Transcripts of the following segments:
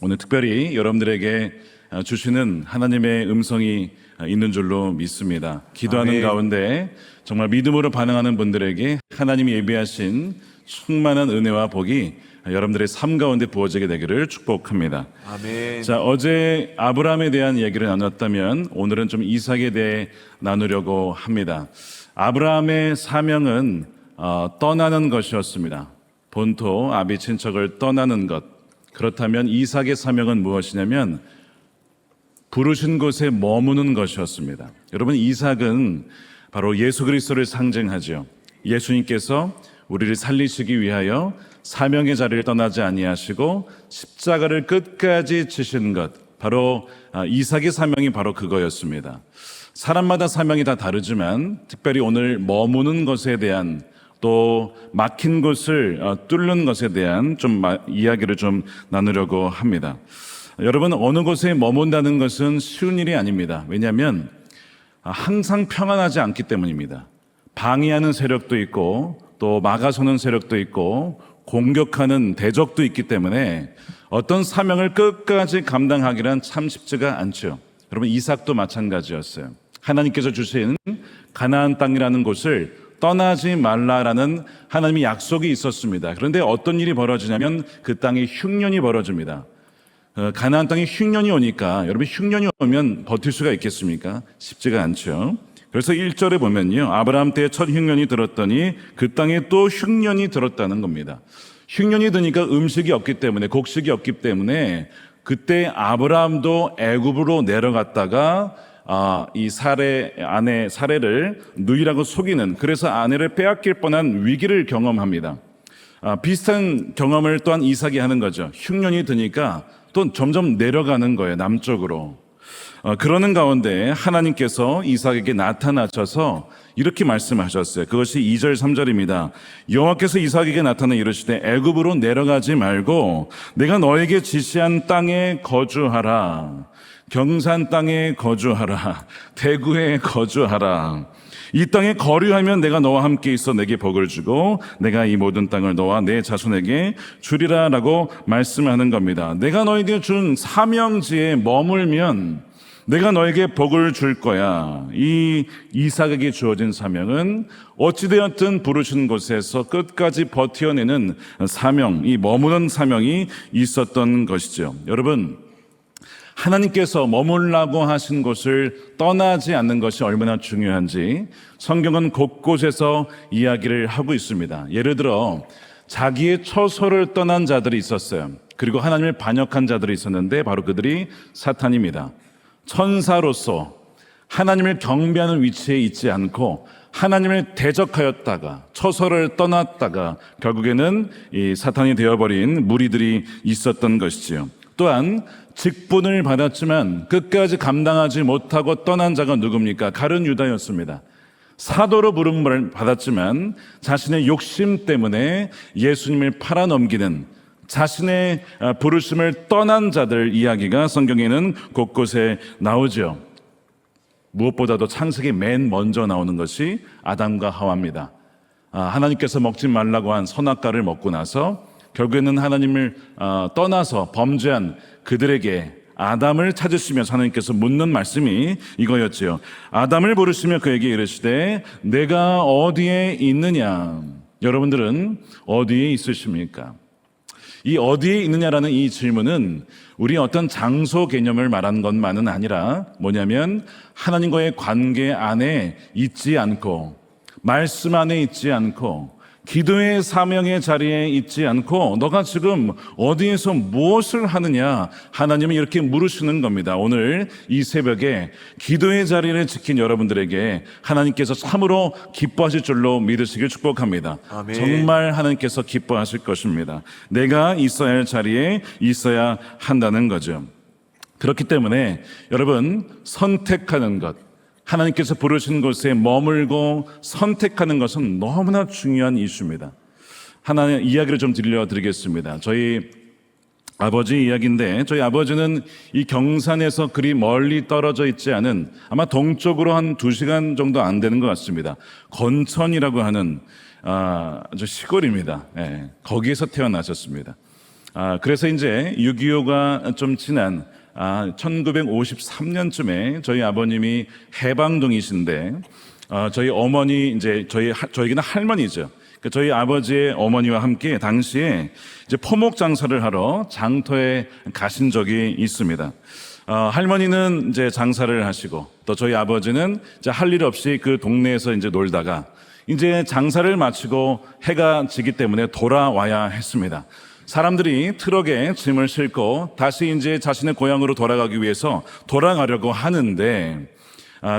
오늘 특별히 여러분들에게 주시는 하나님의 음성이 있는 줄로 믿습니다. 기도하는 아멘. 가운데 정말 믿음으로 반응하는 분들에게 하나님이 예비하신 충만한 은혜와 복이 여러분들의 삶 가운데 부어지게 되기를 축복합니다. 아멘. 자, 어제 아브라함에 대한 이야기를 나눴다면 오늘은 좀 이삭에 대해 나누려고 합니다. 아브라함의 사명은 떠나는 것이었습니다. 본토 아비 친척을 떠나는 것. 그렇다면 이삭의 사명은 무엇이냐면 부르신 곳에 머무는 것이었습니다. 여러분, 이삭은 바로 예수 그리스도를 상징하죠. 예수님께서 우리를 살리시기 위하여 사명의 자리를 떠나지 아니하시고 십자가를 끝까지 지신 것, 바로 이삭의 사명이 바로 그거였습니다. 사람마다 사명이 다 다르지만 특별히 오늘 머무는 것에 대한, 또 막힌 곳을 뚫는 것에 대한 이야기를 좀 나누려고 합니다. 여러분, 어느 곳에 머문다는 것은 쉬운 일이 아닙니다. 왜냐하면 항상 평안하지 않기 때문입니다. 방해하는 세력도 있고 또 막아서는 세력도 있고 공격하는 대적도 있기 때문에 어떤 사명을 끝까지 감당하기란 참 쉽지가 않죠. 여러분, 이삭도 마찬가지였어요. 하나님께서 주신 가나안 땅이라는 곳을 떠나지 말라라는 하나님의 약속이 있었습니다. 그런데 어떤 일이 벌어지냐면 그 땅에 흉년이 벌어집니다. 가나안 땅에 흉년이 오니까, 여러분, 흉년이 오면 버틸 수가 있겠습니까? 쉽지가 않죠. 그래서 1절에 보면요, 아브라함 때에 첫 흉년이 들었더니 그 땅에 또 흉년이 들었다는 겁니다. 흉년이 드니까 음식이 없기 때문에, 곡식이 없기 때문에 그때 아브라함도 애굽으로 내려갔다가 이 아내 사례를 누이라고 속이는, 그래서 아내를 빼앗길 뻔한 위기를 경험합니다. 비슷한 경험을 또한 이삭이 하는 거죠. 흉년이 드니까 또 점점 내려가는 거예요, 남쪽으로. 그러는 가운데 하나님께서 이삭에게 나타나셔서 이렇게 말씀하셨어요. 그것이 2절 3절입니다. 여호와께서 이삭에게 나타나 이르시되 애굽으로 내려가지 말고 내가 너에게 지시한 땅에 거주하라. 경산 땅에 거주하라. 대구에 거주하라. 이 땅에 거류하면 내가 너와 함께 있어 내게 복을 주고 내가 이 모든 땅을 너와 내 자손에게 주리라 라고 말씀하는 겁니다. 내가 너에게 준 사명지에 머물면 내가 너에게 복을 줄 거야. 이 이삭에게 주어진 사명은 어찌되었든 부르신 곳에서 끝까지 버텨내는 사명, 이 머무는 사명이 있었던 것이죠. 여러분, 하나님께서 머물라고 하신 곳을 떠나지 않는 것이 얼마나 중요한지 성경은 곳곳에서 이야기를 하고 있습니다. 예를 들어 자기의 처소를 떠난 자들이 있었어요. 그리고 하나님을 반역한 자들이 있었는데 바로 그들이 사탄입니다. 천사로서 하나님을 경배하는 위치에 있지 않고 하나님을 대적하였다가 처소를 떠났다가 결국에는 이 사탄이 되어버린 무리들이 있었던 것이지요. 또한 직분을 받았지만 끝까지 감당하지 못하고 떠난 자가 누굽니까? 가룟 유다였습니다. 사도로 부름을 받았지만 자신의 욕심 때문에 예수님을 팔아넘기는, 자신의 부르심을 떠난 자들 이야기가 성경에는 곳곳에 나오죠. 무엇보다도 창세기 맨 먼저 나오는 것이 아담과 하와입니다. 하나님께서 먹지 말라고 한 선악과를 먹고 나서 결국에는 하나님을 떠나서 범죄한 그들에게 아담을 찾으시면서 하나님께서 묻는 말씀이 이거였지요. 아담을 부르시며 그에게 이르시되 내가 어디에 있느냐? 여러분들은 어디에 있으십니까? 이 어디에 있느냐라는 이 질문은 우리 어떤 장소 개념을 말하는 것만은 아니라 뭐냐면 하나님과의 관계 안에 있지 않고 말씀 안에 있지 않고 기도의 사명의 자리에 있지 않고 너가 지금 어디에서 무엇을 하느냐, 하나님은 이렇게 물으시는 겁니다. 오늘 이 새벽에 기도의 자리를 지킨 여러분들에게 하나님께서 참으로 기뻐하실 줄로 믿으시길 축복합니다. 아멘. 정말 하나님께서 기뻐하실 것입니다. 내가 있어야 할 자리에 있어야 한다는 거죠. 그렇기 때문에 여러분, 선택하는 것, 하나님께서 부르신 곳에 머물고 선택하는 것은 너무나 중요한 이슈입니다. 하나의 이야기를 좀 들려드리겠습니다. 저희 아버지 이야기인데, 저희 아버지는 이 경산에서 그리 멀리 떨어져 있지 않은, 아마 동쪽으로 한 2시간 정도 안 되는 것 같습니다, 건천이라고 하는 아주 시골입니다. 거기에서 태어나셨습니다. 그래서 이제 6.25가 좀 지난 1953년쯤에 저희 아버님이 해방동이신데 저희 어머니 이제 저희는 할머니죠. 그러니까 저희 아버지의 어머니와 함께 당시에 이제 포목 장사를 하러 장터에 가신 적이 있습니다. 할머니는 이제 장사를 하시고 또 저희 아버지는 이제 할 일 없이 그 동네에서 이제 놀다가 이제 장사를 마치고 해가 지기 때문에 돌아와야 했습니다. 사람들이 트럭에 짐을 싣고 다시 이제 자신의 고향으로 돌아가기 위해서 돌아가려고 하는데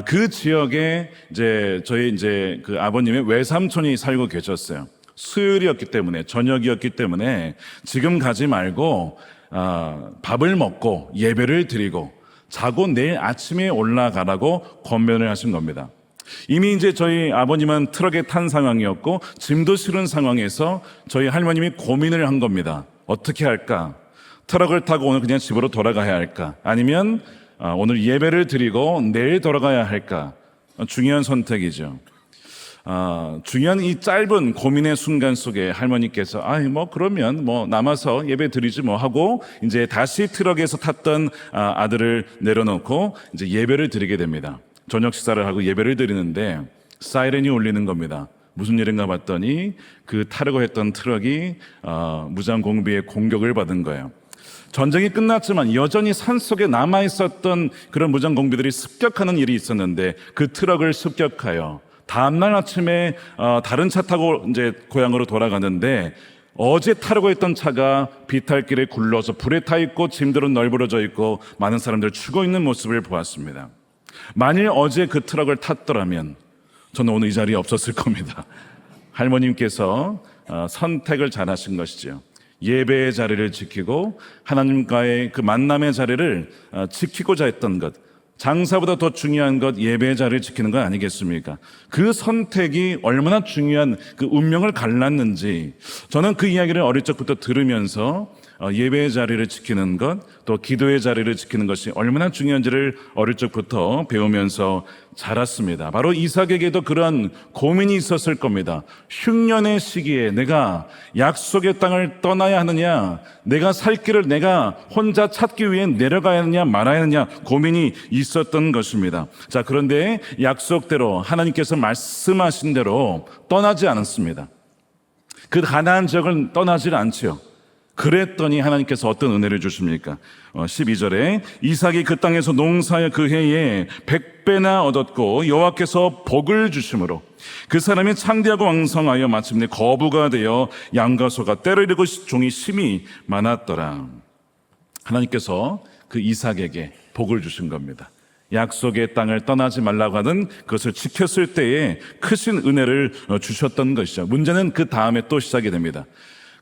그 지역에 이제 저희 이제 그 아버님의 외삼촌이 살고 계셨어요. 수요일이었기 때문에 저녁이었기 때문에 지금 가지 말고 밥을 먹고 예배를 드리고 자고 내일 아침에 올라가라고 권면을 하신 겁니다. 이미 이제 저희 아버님은 트럭에 탄 상황이었고 짐도 실은 상황에서 저희 할머님이 고민을 한 겁니다. 어떻게 할까? 트럭을 타고 오늘 그냥 집으로 돌아가야 할까? 아니면 오늘 예배를 드리고 내일 돌아가야 할까? 중요한 선택이죠. 중요한 이 짧은 고민의 순간 속에 할머니께서 그러면 남아서 예배 드리지 하고 이제 다시 트럭에서 탔던 아들을 내려놓고 이제 예배를 드리게 됩니다. 저녁 식사를 하고 예배를 드리는데 사이렌이 울리는 겁니다. 무슨 일인가 봤더니 그 타려고 했던 트럭이 무장공비의 공격을 받은 거예요. 전쟁이 끝났지만 여전히 산속에 남아있었던 그런 무장공비들이 습격하는 일이 있었는데 그 트럭을 습격하여 다음날 아침에 다른 차 타고 이제 고향으로 돌아가는데 어제 타려고 했던 차가 비탈길에 굴러서 불에 타 있고 짐들은 널브러져 있고 많은 사람들 죽어 있는 모습을 보았습니다. 만일 어제 그 트럭을 탔더라면 저는 오늘 이 자리에 없었을 겁니다. 할머님께서 선택을 잘 하신 것이죠. 예배의 자리를 지키고 하나님과의 그 만남의 자리를 지키고자 했던 것, 장사보다 더 중요한 것 예배의 자리를 지키는 것 아니겠습니까? 그 선택이 얼마나 중요한 그 운명을 갈랐는지 저는 그 이야기를 어릴 적부터 들으면서 예배의 자리를 지키는 것, 또 기도의 자리를 지키는 것이 얼마나 중요한지를 어릴 적부터 배우면서 자랐습니다. 바로 이삭에게도 그런 고민이 있었을 겁니다. 흉년의 시기에 내가 약속의 땅을 떠나야 하느냐, 내가 살 길을 내가 혼자 찾기 위해 내려가야 하느냐 말아야 하느냐 고민이 있었던 것입니다. 자, 그런데 약속대로 하나님께서 말씀하신 대로 떠나지 않았습니다. 그 가나안 지역을 떠나질 않지요. 그랬더니 하나님께서 어떤 은혜를 주십니까? 12절에 이삭이 그 땅에서 농사하여 그 해에 100배나 얻었고 여호와께서 복을 주심으로 그 사람이 창대하고 왕성하여 마침내 거부가 되어 양과 소가 때를 이르고 종이 심히 많았더라. 하나님께서 그 이삭에게 복을 주신 겁니다. 약속의 땅을 떠나지 말라고 하는 그것을 지켰을 때에 크신 은혜를 주셨던 것이죠. 문제는 그 다음에 또 시작이 됩니다.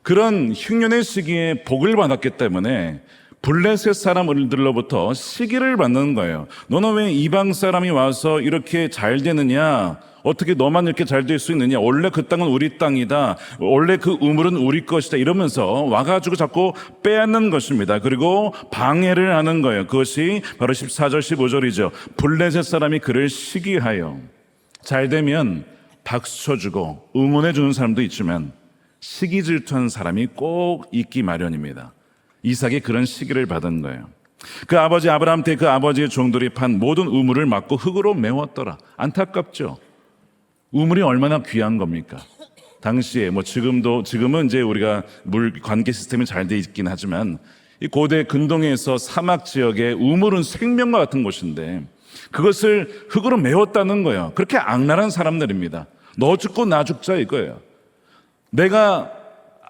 그런 흉년의 시기에 복을 받았기 때문에 블레셋 사람들로부터 시기를 받는 거예요. 너는 왜 이방 사람이 와서 이렇게 잘 되느냐? 어떻게 너만 이렇게 잘 될 수 있느냐? 원래 그 땅은 우리 땅이다. 원래 그 우물은 우리 것이다. 이러면서 와가지고 자꾸 빼앗는 것입니다. 그리고 방해를 하는 거예요. 그것이 바로 14절 15절이죠. 블레셋 사람이 그를 시기하여 잘 되면 박수 쳐주고 응원해 주는 사람도 있지만 시기 질투한 사람이 꼭 있기 마련입니다. 이삭이 그런 시기를 받은 거예요. 그 아버지 아브라함 때 그 아버지의 종들이 판 모든 우물을 막고 흙으로 메웠더라. 안타깝죠. 우물이 얼마나 귀한 겁니까? 당시에 지금은 이제 우리가 물 관계 시스템이 잘 돼 있긴 하지만 이 고대 근동에서 사막 지역의 우물은 생명과 같은 곳인데 그것을 흙으로 메웠다는 거예요. 그렇게 악랄한 사람들입니다. 너 죽고 나 죽자 이거예요. 내가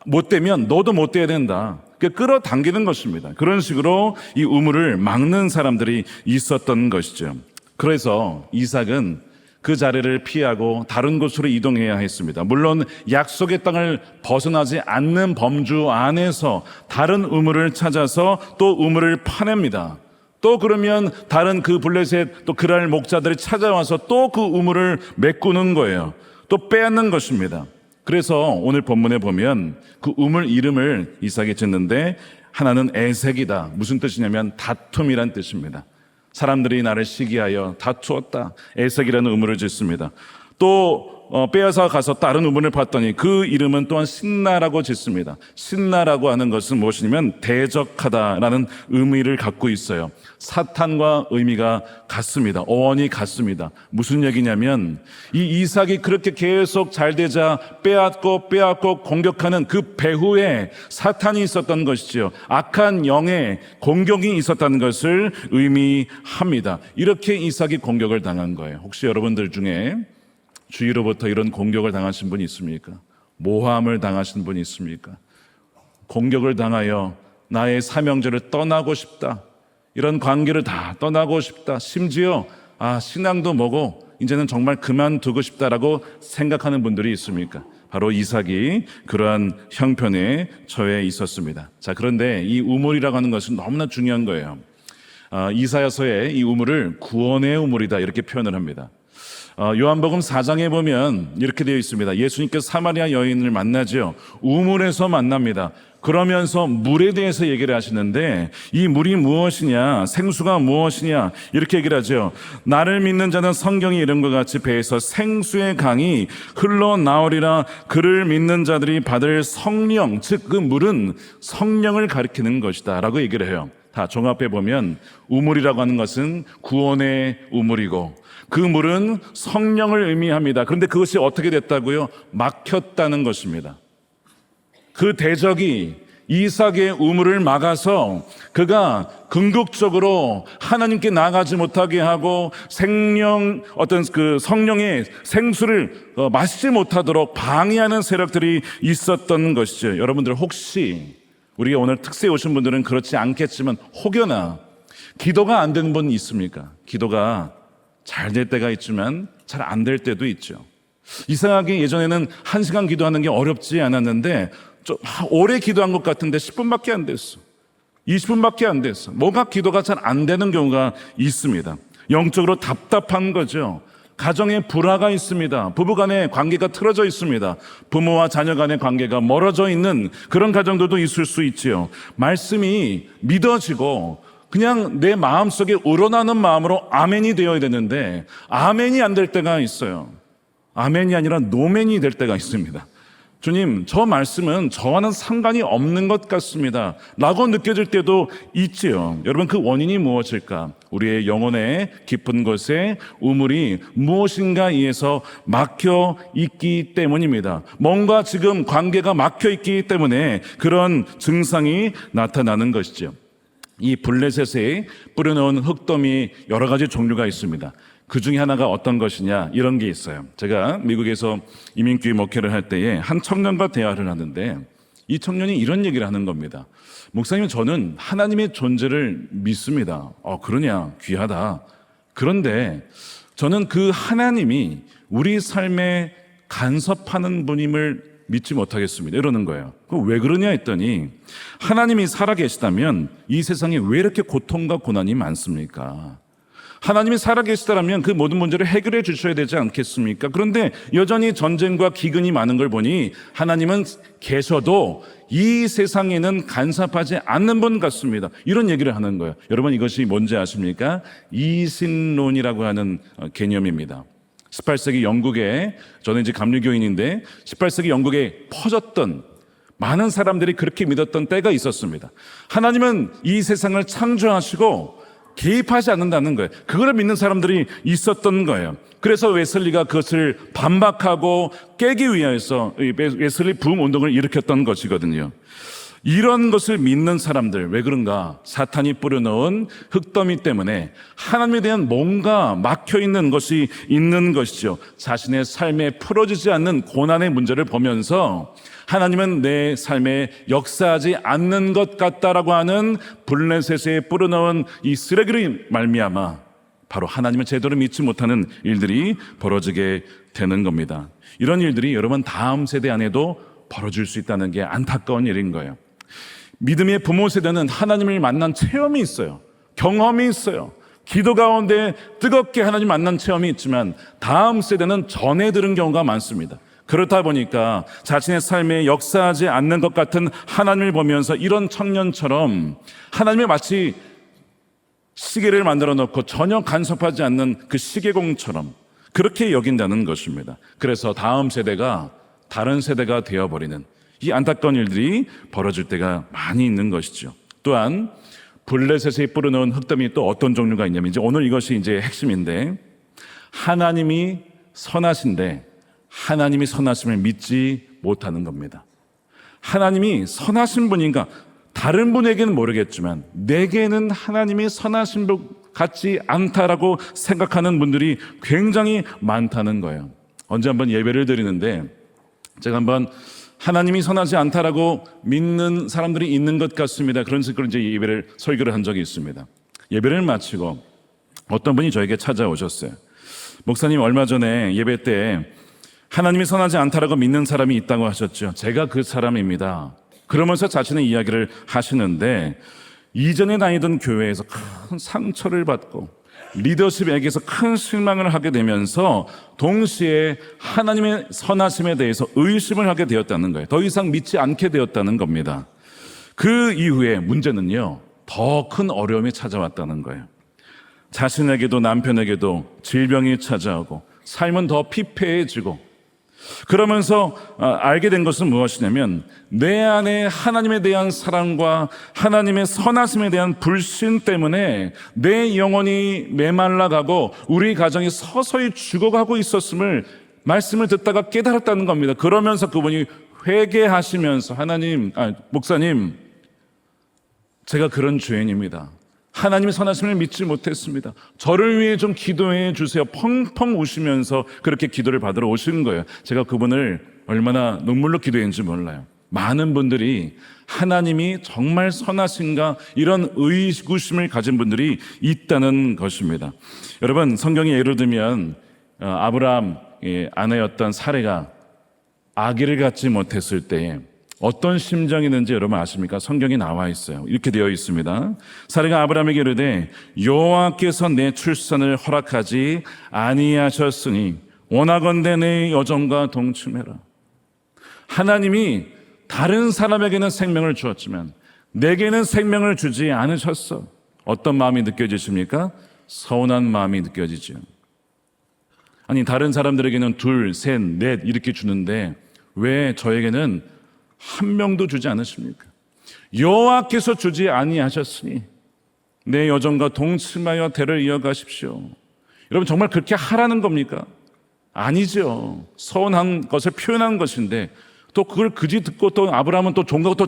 못 되면 너도 못 돼야 된다. 끌어당기는 것입니다. 그런 식으로 이 우물을 막는 사람들이 있었던 것이죠. 그래서 이삭은 그 자리를 피하고 다른 곳으로 이동해야 했습니다. 물론 약속의 땅을 벗어나지 않는 범주 안에서 다른 우물을 찾아서 또 우물을 파냅니다. 또 그러면 다른 그 블레셋 또 그랄 목자들이 찾아와서 또 그 우물을 메꾸는 거예요. 또 빼앗는 것입니다. 그래서 오늘 본문에 보면 그 우물 이름을 이삭이 짓는데 하나는 에색이다. 무슨 뜻이냐면 다툼이란 뜻입니다. 사람들이 나를 시기하여 다투었다. 에색이라는 우물을 짓습니다. 또 빼앗아 가서 다른 우물을 봤더니 그 이름은 또한 신나라고 짓습니다. 신나라고 하는 것은 무엇이냐면 대적하다라는 의미를 갖고 있어요. 사탄과 의미가 같습니다. 어원이 같습니다. 무슨 얘기냐면 이 이삭이 그렇게 계속 잘 되자 빼앗고 공격하는 그 배후에 사탄이 있었던 것이지요. 악한 영의 공격이 있었다는 것을 의미합니다. 이렇게 이삭이 공격을 당한 거예요. 혹시 여러분들 중에 주위로부터 이런 공격을 당하신 분이 있습니까? 모함을 당하신 분이 있습니까? 공격을 당하여 나의 사명제를 떠나고 싶다, 이런 관계를 다 떠나고 싶다, 심지어 신앙도 뭐고 이제는 정말 그만두고 싶다라고 생각하는 분들이 있습니까? 바로 이삭이 그러한 형편에 처해 있었습니다. 자, 그런데 이 우물이라고 하는 것은 너무나 중요한 거예요. 이사야서에 이 우물을 구원의 우물이다 이렇게 표현을 합니다. 요한복음 4장에 보면 이렇게 되어 있습니다. 예수님께서 사마리아 여인을 만나죠. 우물에서 만납니다. 그러면서 물에 대해서 얘기를 하시는데 이 물이 무엇이냐, 생수가 무엇이냐 이렇게 얘기를 하죠. 나를 믿는 자는 성경이 이름과 같이 배에서 생수의 강이 흘러나오리라. 그를 믿는 자들이 받을 성령, 즉 그 물은 성령을 가리키는 것이다 라고 얘기를 해요. 다 종합해 보면 우물이라고 하는 것은 구원의 우물이고 그 물은 성령을 의미합니다. 그런데 그것이 어떻게 됐다고요? 막혔다는 것입니다. 그 대적이 이삭의 우물을 막아서 그가 궁극적으로 하나님께 나아가지 못하게 하고 그 성령의 생수를 마시지 못하도록 방해하는 세력들이 있었던 것이죠. 여러분들 혹시 우리가 오늘 특세에 오신 분들은 그렇지 않겠지만 혹여나 기도가 안 되는 분 있습니까? 기도가 잘 될 때가 있지만 잘 안 될 때도 있죠. 이상하게 예전에는 1시간 기도하는 게 어렵지 않았는데 좀 오래 기도한 것 같은데 10분밖에 안 됐어. 20분밖에 안 됐어. 뭔가 기도가 잘 안 되는 경우가 있습니다. 영적으로 답답한 거죠. 가정에 불화가 있습니다. 부부간의 관계가 틀어져 있습니다. 부모와 자녀 간의 관계가 멀어져 있는 그런 가정들도 있을 수 있지요. 말씀이 믿어지고 그냥 내 마음속에 우러나는 마음으로 아멘이 되어야 되는데 아멘이 안 될 때가 있어요. 아멘이 아니라 노멘이 될 때가 있습니다. 주님, 저 말씀은 저와는 상관이 없는 것 같습니다 라고 느껴질 때도 있지요. 여러분, 그 원인이 무엇일까? 우리의 영혼의 깊은 곳에 우물이 무엇인가 이에서 막혀 있기 때문입니다. 뭔가 지금 관계가 막혀 있기 때문에 그런 증상이 나타나는 것이죠. 이 블레셋에 뿌려놓은 흙더미 여러 가지 종류가 있습니다. 그 중에 하나가 어떤 것이냐, 이런 게 있어요. 제가 미국에서 이민교회 목회를 할 때에 한 청년과 대화를 하는데 이 청년이 이런 얘기를 하는 겁니다. 목사님, 저는 하나님의 존재를 믿습니다. 그러냐, 귀하다. 그런데 저는 그 하나님이 우리 삶에 간섭하는 분임을 믿지 못하겠습니다. 이러는 거예요. 왜 그러냐 했더니 하나님이 살아계시다면 이 세상에 왜 이렇게 고통과 고난이 많습니까? 하나님이 살아계시다면 그 모든 문제를 해결해 주셔야 되지 않겠습니까? 그런데 여전히 전쟁과 기근이 많은 걸 보니 하나님은 계셔도 이 세상에는 간섭하지 않는 분 같습니다. 이런 얘기를 하는 거예요. 여러분, 이것이 뭔지 아십니까? 이신론이라고 하는 개념입니다. 18세기 영국에, 저는 이제 감리교인인데 18세기 영국에 퍼졌던 많은 사람들이 그렇게 믿었던 때가 있었습니다. 하나님은 이 세상을 창조하시고 개입하지 않는다는 거예요. 그걸 믿는 사람들이 있었던 거예요. 그래서 웨슬리가 그것을 반박하고 깨기 위해서 웨슬리 부흥 운동을 일으켰던 것이거든요. 이런 것을 믿는 사람들, 왜 그런가? 사탄이 뿌려놓은 흙더미 때문에 하나님에 대한 뭔가 막혀있는 것이 있는 것이죠. 자신의 삶에 풀어지지 않는 고난의 문제를 보면서 하나님은 내 삶에 역사하지 않는 것 같다라고 하는 블레셋에 뿌려놓은 이 쓰레기로 말미암아 바로 하나님을 제대로 믿지 못하는 일들이 벌어지게 되는 겁니다. 이런 일들이 여러분 다음 세대 안에도 벌어질 수 있다는 게 안타까운 일인 거예요. 믿음의 부모 세대는 하나님을 만난 체험이 있어요. 경험이 있어요. 기도 가운데 뜨겁게 하나님 만난 체험이 있지만 다음 세대는 전해 들은 경우가 많습니다. 그렇다 보니까 자신의 삶에 역사하지 않는 것 같은 하나님을 보면서 이런 청년처럼 하나님이 마치 시계를 만들어 놓고 전혀 간섭하지 않는 그 시계공처럼 그렇게 여긴다는 것입니다. 그래서 다음 세대가 다른 세대가 되어버리는 이 안타까운 일들이 벌어질 때가 많이 있는 것이죠. 또한 블레셋이 뿌려놓은 흙더미 또 어떤 종류가 있냐면 이제 오늘 이것이 이제 핵심인데, 하나님이 선하신데 하나님이 선하심을 믿지 못하는 겁니다. 하나님이 선하신 분인가? 다른 분에게는 모르겠지만 내게는 하나님이 선하신 분 같지 않다라고 생각하는 분들이 굉장히 많다는 거예요. 언제 한번 예배를 드리는데 제가 한번 하나님이 선하지 않다라고 믿는 사람들이 있는 것 같습니다. 그런 식으로 이제 예배를 설교를 한 적이 있습니다. 예배를 마치고 어떤 분이 저에게 찾아오셨어요. 목사님, 얼마 전에 예배 때 하나님이 선하지 않다라고 믿는 사람이 있다고 하셨죠. 제가 그 사람입니다. 그러면서 자신의 이야기를 하시는데, 이전에 다니던 교회에서 큰 상처를 받고 리더십에게서 큰 실망을 하게 되면서 동시에 하나님의 선하심에 대해서 의심을 하게 되었다는 거예요. 더 이상 믿지 않게 되었다는 겁니다. 그 이후에 문제는요, 더 큰 어려움이 찾아왔다는 거예요. 자신에게도 남편에게도 질병이 찾아오고 삶은 더 피폐해지고, 그러면서 알게 된 것은 무엇이냐면 내 안에 하나님에 대한 사랑과 하나님의 선하심에 대한 불신 때문에 내 영혼이 메말라가고 우리 가정이 서서히 죽어가고 있었음을 말씀을 듣다가 깨달았다는 겁니다. 그러면서 그분이 회개하시면서 목사님, 제가 그런 죄인입니다. 하나님의 선하심을 믿지 못했습니다. 저를 위해 좀 기도해 주세요. 펑펑 우시면서 그렇게 기도를 받으러 오신 거예요. 제가 그분을 얼마나 눈물로 기도했는지 몰라요. 많은 분들이 하나님이 정말 선하신가 이런 의구심을 가진 분들이 있다는 것입니다. 여러분, 성경에 예를 들면 아브라함 아내였던 사레가 아기를 갖지 못했을 때에 어떤 심정이는지 여러분 아십니까? 성경에 나와 있어요. 이렇게 되어 있습니다. 사레가 아브라함에게 이르되 여호와께서 내 출산을 허락하지 아니하셨으니 원하건대 내 여종과 동침해라. 하나님이 다른 사람에게는 생명을 주었지만 내게는 생명을 주지 않으셨어. 어떤 마음이 느껴지십니까? 서운한 마음이 느껴지죠. 아니, 다른 사람들에게는 둘, 셋, 넷 이렇게 주는데 왜 저에게는 한 명도 주지 않으십니까? 여호와께서 주지 아니하셨으니 내 여종과 동침하여 대를 이어가십시오. 여러분, 정말 그렇게 하라는 겁니까? 아니죠. 서운한 것을 표현한 것인데 또 그걸 그지 듣고 또 아브라함은 또 종과 또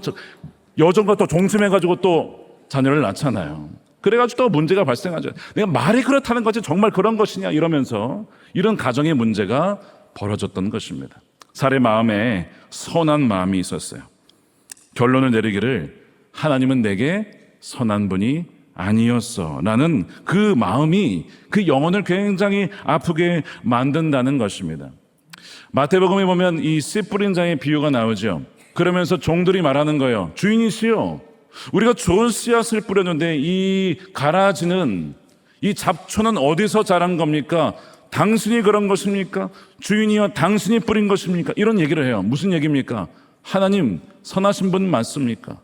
여종과 또 동침해가지고 또 자녀를 낳잖아요. 그래가지고 또 문제가 발생하죠. 내가 말이 그렇다는 거지 정말 그런 것이냐 이러면서 이런 가정의 문제가 벌어졌던 것입니다. 사레 마음에 선한 마음이 있었어요. 결론을 내리기를 하나님은 내게 선한 분이 아니었어 라는 그 마음이 그 영혼을 굉장히 아프게 만든다는 것입니다. 마태복음에 보면 이 씨 뿌린 자의 비유가 나오죠. 그러면서 종들이 말하는 거예요. 주인이시여, 우리가 좋은 씨앗을 뿌렸는데 이 가라지는, 이 잡초는 어디서 자란 겁니까? 당신이 그런 것입니까? 주인이여, 당신이 뿌린 것입니까? 이런 얘기를 해요. 무슨 얘기입니까? 하나님 선하신 분 맞습니까?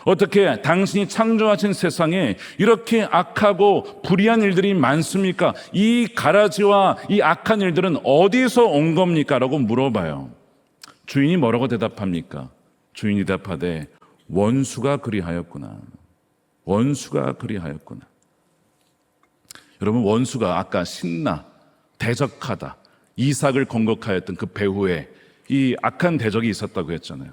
어떻게 당신이 창조하신 세상에 이렇게 악하고 불의한 일들이 많습니까? 이 가라지와 이 악한 일들은 어디서 온 겁니까? 라고 물어봐요. 주인이 뭐라고 대답합니까? 주인이 대답하되 원수가 그리하였구나. 원수가 그리하였구나. 여러분, 원수가 아까 신나 대적하다, 이삭을 공격하였던 그 배후에 이 악한 대적이 있었다고 했잖아요.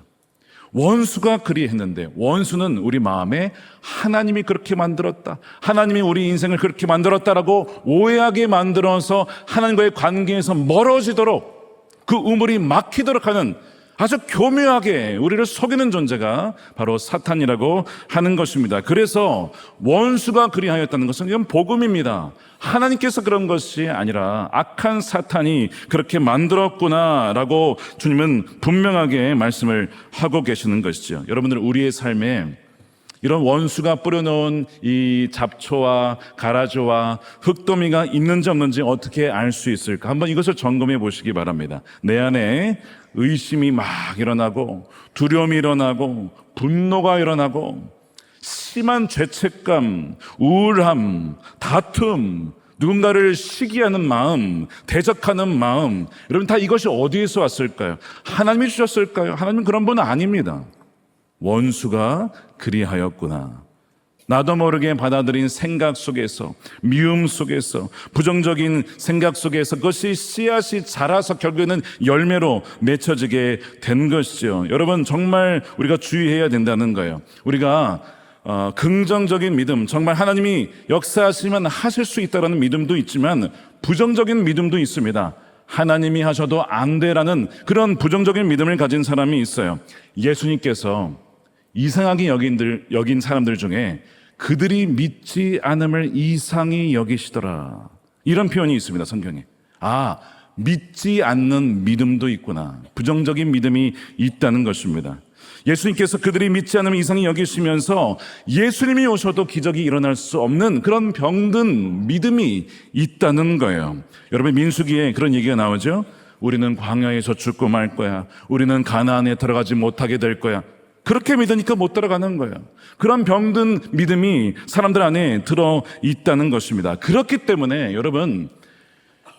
원수가 그리했는데, 원수는 우리 마음에 하나님이 그렇게 만들었다, 하나님이 우리 인생을 그렇게 만들었다라고 오해하게 만들어서 하나님과의 관계에서 멀어지도록, 그 우물이 막히도록 하는 아주 교묘하게 우리를 속이는 존재가 바로 사탄이라고 하는 것입니다. 그래서 원수가 그리하였다는 것은 이건 복음입니다. 하나님께서 그런 것이 아니라 악한 사탄이 그렇게 만들었구나라고 주님은 분명하게 말씀을 하고 계시는 것이죠. 여러분들, 우리의 삶에 이런 원수가 뿌려놓은 이 잡초와 가라지와 흙더미가 있는지 없는지 어떻게 알 수 있을까? 한번 이것을 점검해 보시기 바랍니다. 내 안에 의심이 막 일어나고 두려움이 일어나고 분노가 일어나고 심한 죄책감, 우울함, 다툼, 누군가를 시기하는 마음, 대적하는 마음, 여러분 다 이것이 어디에서 왔을까요? 하나님이 주셨을까요? 하나님은 그런 분은 아닙니다. 원수가 그리하였구나. 나도 모르게 받아들인 생각 속에서, 미움 속에서, 부정적인 생각 속에서 그것이 씨앗이 자라서 결국에는 열매로 맺혀지게 된 것이죠. 여러분 정말 우리가 주의해야 된다는 거예요. 우리가 긍정적인 믿음, 정말 하나님이 역사하시면 하실 수 있다는 믿음도 있지만 부정적인 믿음도 있습니다. 하나님이 하셔도 안 돼라는 그런 부정적인 믿음을 가진 사람이 있어요. 예수님께서 이상하게 여긴 사람들 중에 그들이 믿지 않음을 이상히 여기시더라, 이런 표현이 있습니다, 성경에. 믿지 않는 믿음도 있구나. 부정적인 믿음이 있다는 것입니다. 예수님께서 그들이 믿지 않음을 이상히 여기시면서 예수님이 오셔도 기적이 일어날 수 없는 그런 병든 믿음이 있다는 거예요. 여러분, 민수기에 그런 얘기가 나오죠. 우리는 광야에서 죽고 말 거야. 우리는 가나안에 들어가지 못하게 될 거야. 그렇게 믿으니까 못 들어가는 거예요. 그런 병든 믿음이 사람들 안에 들어 있다는 것입니다. 그렇기 때문에 여러분,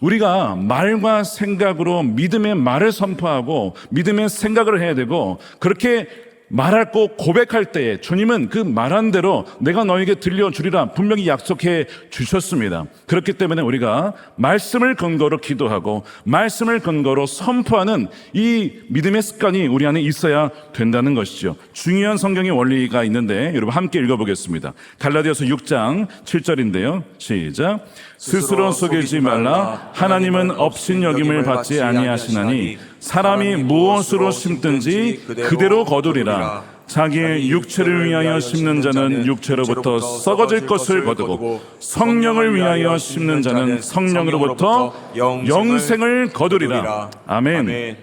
우리가 말과 생각으로 믿음의 말을 선포하고 믿음의 생각을 해야 되고, 그렇게 말하고 고백할 때에 주님은 그 말한 대로 내가 너에게 들려주리라 분명히 약속해 주셨습니다. 그렇기 때문에 우리가 말씀을 근거로 기도하고 말씀을 근거로 선포하는 이 믿음의 습관이 우리 안에 있어야 된다는 것이죠. 중요한 성경의 원리가 있는데 여러분 함께 읽어보겠습니다. 갈라디아서 6장 7절인데요. 시작. 스스로 속이지 말라. 하나님은 업신여김을 받지 아니하시나니 사람이 무엇으로 심든지 그대로 거두리라. 자기의 육체를 위하여 심는 자는 육체로부터 썩어질 것을 거두고 성령을 위하여 심는 자는 성령으로부터 영생을 거두리라. 아멘.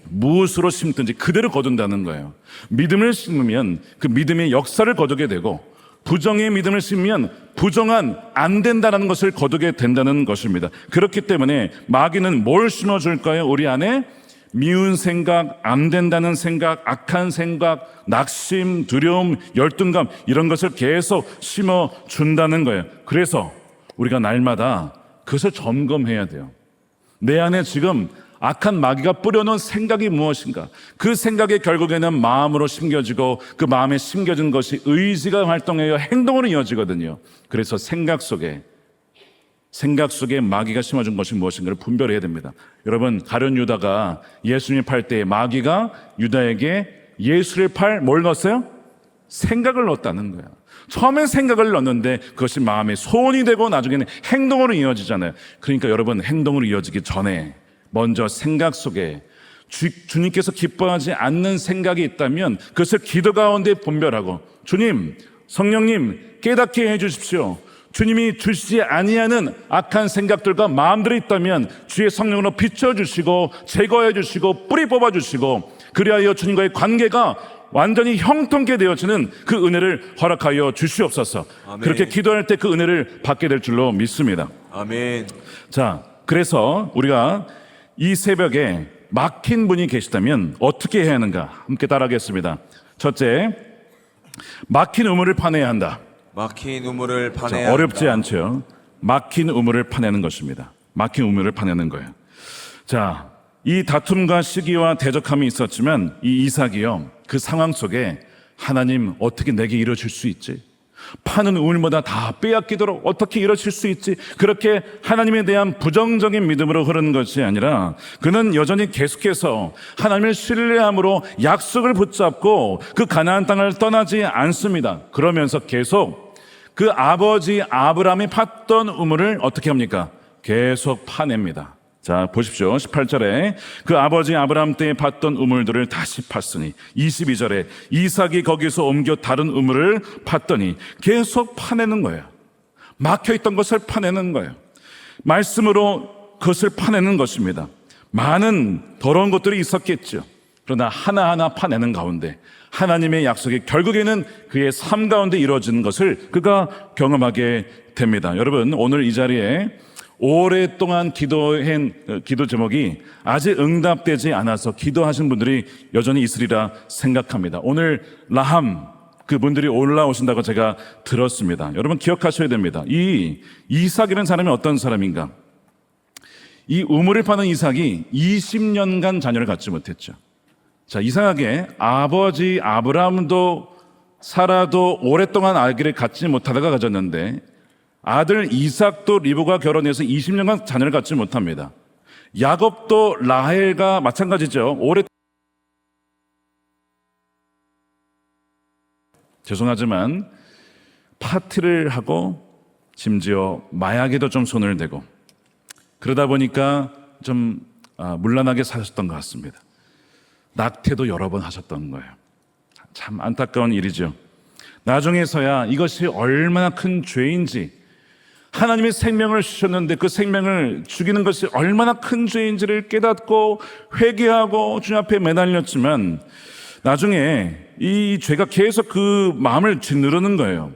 무엇으로 심든지 그대로 거둔다는 거예요. 믿음을 심으면 그 믿음의 역사를 거두게 되고, 부정의 믿음을 심으면 부정한 안 된다는 것을 거두게 된다는 것입니다. 그렇기 때문에 마귀는 뭘 심어줄까요? 우리 안에 미운 생각, 안 된다는 생각, 악한 생각, 낙심, 두려움, 열등감, 이런 것을 계속 심어준다는 거예요. 그래서 우리가 날마다 그것을 점검해야 돼요. 내 안에 지금 악한 마귀가 뿌려놓은 생각이 무엇인가? 그 생각이 결국에는 마음으로 심겨지고, 그 마음에 심겨진 것이 의지가 활동하여 행동으로 이어지거든요. 그래서 생각 속에 마귀가 심어준 것이 무엇인가를 분별해야 됩니다. 여러분, 가룟 유다가 예수님 팔 때 마귀가 유다에게 예수를 팔 뭘 넣었어요? 생각을 넣었다는 거예요. 처음엔 생각을 넣었는데 그것이 마음의 소원이 되고 나중에는 행동으로 이어지잖아요. 그러니까 여러분, 행동으로 이어지기 전에 먼저 생각 속에 주님께서 기뻐하지 않는 생각이 있다면 그것을 기도 가운데 분별하고, 주님, 성령님 깨닫게 해주십시오. 주님이 주시지 아니하는 악한 생각들과 마음들이 있다면 주의 성령으로 비춰주시고 제거해 주시고 뿌리 뽑아주시고, 그리하여 주님과의 관계가 완전히 형통케 되어지는 그 은혜를 허락하여 주시옵소서. 아멘. 그렇게 기도할 때 그 은혜를 받게 될 줄로 믿습니다. 아멘. 자, 그래서 우리가 이 새벽에 막힌 분이 계시다면 어떻게 해야 하는가 함께 따라하겠습니다. 첫째, 막힌 우물을 파내야 한다. 막힌 우물을 파내야 어렵지 한다. 않죠. 막힌 우물을 파내는 것입니다. 막힌 우물을 파내는 거예요. 자, 이 다툼과 시기와 대적함이 있었지만 이 이삭이요, 그 상황 속에 하나님 어떻게 내게 이루어질 수 있지? 파는 우물마다 다 빼앗기도록 어떻게 이루어질 수 있지? 그렇게 하나님에 대한 부정적인 믿음으로 흐르는 것이 아니라 그는 여전히 계속해서 하나님을 신뢰함으로 약속을 붙잡고 그 가나안 땅을 떠나지 않습니다. 그러면서 계속 그 아버지 아브라함이 팠던 우물을 어떻게 합니까? 계속 파냅니다. 자, 보십시오. 18절에 그 아버지 아브라함 때에 팠던 우물들을 다시 팠으니, 22절에 이삭이 거기서 옮겨 다른 우물을 팠더니, 계속 파내는 거예요. 막혀있던 것을 파내는 거예요. 말씀으로 그것을 파내는 것입니다. 많은 더러운 것들이 있었겠죠. 그러나 하나하나 파내는 가운데 하나님의 약속이 결국에는 그의 삶 가운데 이루어지는 것을 그가 경험하게 됩니다. 여러분, 오늘 이 자리에 오랫동안 기도한 기도 제목이 아직 응답되지 않아서 기도하신 분들이 여전히 있으리라 생각합니다. 오늘 라함, 그분들이 올라오신다고 제가 들었습니다. 여러분 기억하셔야 됩니다. 이 이삭이라는 사람이 어떤 사람인가? 이 우물을 파는 이삭이 20년간 자녀를 갖지 못했죠. 자, 이상하게 아버지 아브라함도 사라도 오랫동안 아기를 갖지 못하다가 가졌는데 아들 이삭도 리브가 결혼해서 20년간 자녀를 갖지 못합니다. 야곱도 라헬과 마찬가지죠. 죄송하지만 파티를 하고 심지어 마약에도 좀 손을 대고 그러다 보니까 좀 문란하게 사셨던 것 같습니다. 낙태도 여러 번 하셨던 거예요. 참 안타까운 일이죠. 나중에서야 이것이 얼마나 큰 죄인지, 하나님의 생명을 주셨는데 그 생명을 죽이는 것이 얼마나 큰 죄인지를 깨닫고 회개하고 주님 앞에 매달렸지만 나중에 이 죄가 계속 그 마음을 짓누르는 거예요.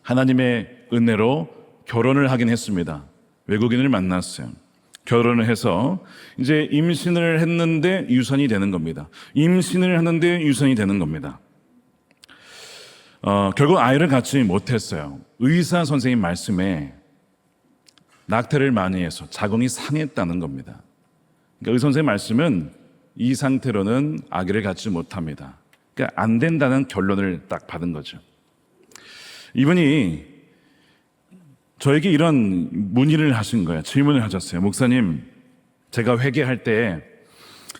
하나님의 은혜로 결혼을 하긴 했습니다. 외국인을 만났어요. 결혼을 해서 이제 임신을 했는데 유산이 되는 겁니다. 임신을 하는데 유산이 되는 겁니다. 결국 아이를 갖지 못했어요. 의사 선생님 말씀에 낙태를 많이 해서 자궁이 상했다는 겁니다. 그러니까 의사 선생님 말씀은 이 상태로는 아기를 갖지 못합니다. 그러니까 안 된다는 결론을 딱 받은 거죠. 이분이 저에게 이런 문의를 하신 거예요. 질문을 하셨어요. 목사님, 제가 회개할 때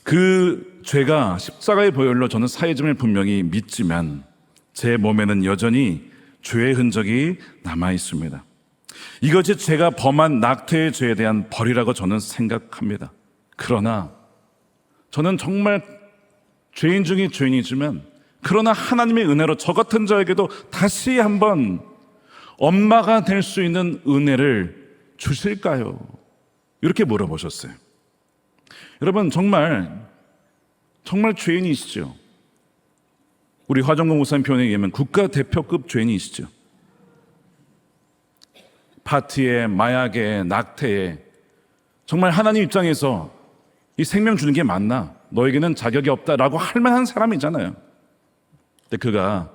그 죄가 십자가의 보혈로 저는 사해짐을 분명히 믿지만 제 몸에는 여전히 죄의 흔적이 남아 있습니다. 이것이 제가 범한 낙태의 죄에 대한 벌이라고 저는 생각합니다. 그러나 저는 정말 죄인 중에 죄인이지만 그러나 하나님의 은혜로 저 같은 자에게도 다시 한번 엄마가 될 수 있는 은혜를 주실까요? 이렇게 물어보셨어요. 여러분 정말 죄인이시죠? 우리 화정공 목사님 표현에 의하면 국가대표급 죄인이시죠? 파티에, 마약에, 낙태에 정말 하나님 입장에서 이 생명 주는 게 맞나? 너에게는 자격이 없다라고 할 만한 사람이잖아요. 근데 그가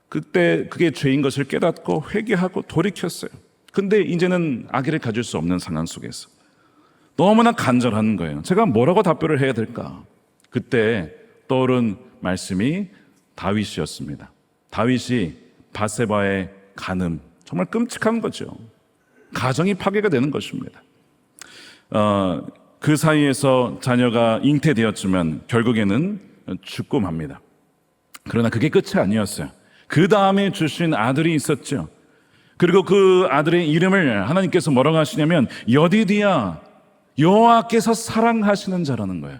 그때 그게 죄인 것을 깨닫고 회개하고 돌이켰어요. 근데 이제는 아기를 가질 수 없는 상황 속에서 너무나 간절한 거예요. 제가 뭐라고 답변을 해야 될까? 그때 떠오른 말씀이 다윗이었습니다. 다윗이 바세바의 간음, 정말 끔찍한 거죠. 가정이 파괴가 되는 것입니다. 그 사이에서 자녀가 잉태되었지만 결국에는 죽고 맙니다. 그러나 그게 끝이 아니었어요. 그 다음에 주신 아들이 있었죠. 그리고 그 아들의 이름을 하나님께서 뭐라고 하시냐면 여디디야, 여호와께서 사랑하시는 자라는 거예요.